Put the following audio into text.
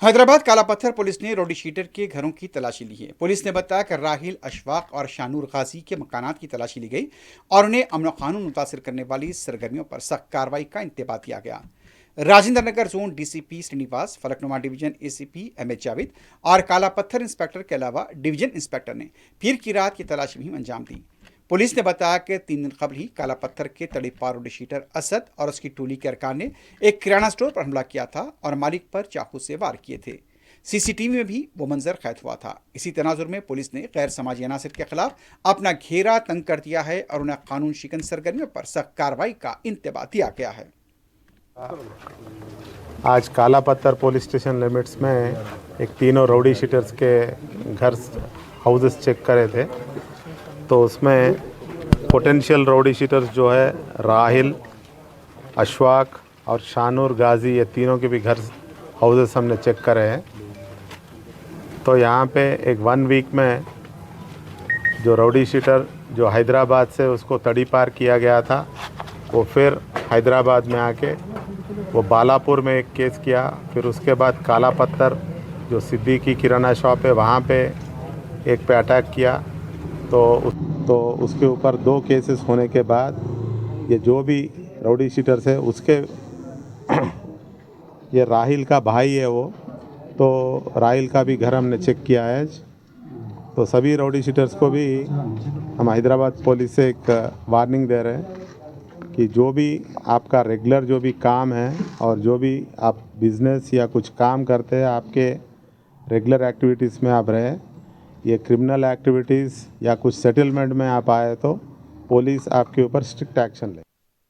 हैदराबाद काला पत्थर पुलिस ने रौडी शीटर के घरों की तलाशी ली है। पुलिस ने बताया कि राहिल, अशफाक और शानूर गाजी के मकानात की तलाशी ली गई और उन्हें अमन कानून मुतासर करने वाली सरगर्मियों पर सख्त कार्रवाई का इंतबाह किया गया। Rajendra Nagar zone DCP Srinivas, Falaknuma division ACP MH Javed और काला पत्थर इंस्पेक्टर के अलावा डिवीजन इंस्पेक्टर ने पीर की रात की तलाशी भी अंजाम दी। पुलिस ने बताया कि 3 दिन कबल ही काला पत्थर के तड़ीपार रौडी शीटर असद और उसकी टोली के अरकान ने एक किराना स्टोर पर हमला किया था और मालिक पर चाकू से वार किए थे। सीसीटीवी में भी वो मंजर कैद हुआ था। इसी तनाजुर में पुलिस ने गैर समाजी अनासर के खिलाफ अपना घेरा तंग कर दिया है और उन्हें कानून शिकन सरगर्मियों पर सख्त कार्रवाई का इंतबाह दिया गया है। आज काला पत्थर पुलिस स्टेशन लिमिट्स में एक तीनों रौडी शीटर्स के घर हाउसेस चेक करे थे, तो उसमें पोटेंशियल रौडी शीटर्स जो है राहिल, अशफाक और शानूर गाजी, ये तीनों के भी घर हाउसेस हमने चेक करे हैं। तो यहाँ पे एक 1 वीक में जो रौडी शीटर जो हैदराबाद से उसको तड़ी पार किया गया था, वो फिर हैदराबाद में आके वो बालापुर में एक केस किया। फिर उसके बाद काला पत्थर जो सिद्दीकी किराना शॉप है वहाँ पे एक पे अटैक किया। तो उसके ऊपर 2 केसेस होने के बाद ये जो भी रौडी शीटर्स है उसके ये राहिल का भाई है वो, तो राहिल का भी घर हमने चेक किया है। तो सभी रौडी शीटर्स को भी हम हैदराबाद पुलिस से एक वार्निंग दे रहे हैं कि जो भी आपका रेगुलर जो भी काम है और जो भी आप बिज़नेस या कुछ काम करते हैं, आपके रेगुलर एक्टिविटीज़ में आप रहे, ये क्रिमिनल एक्टिविटीज़ या कुछ सेटलमेंट में आप आए तो पुलिस आपके ऊपर स्ट्रिक्ट एक्शन ले।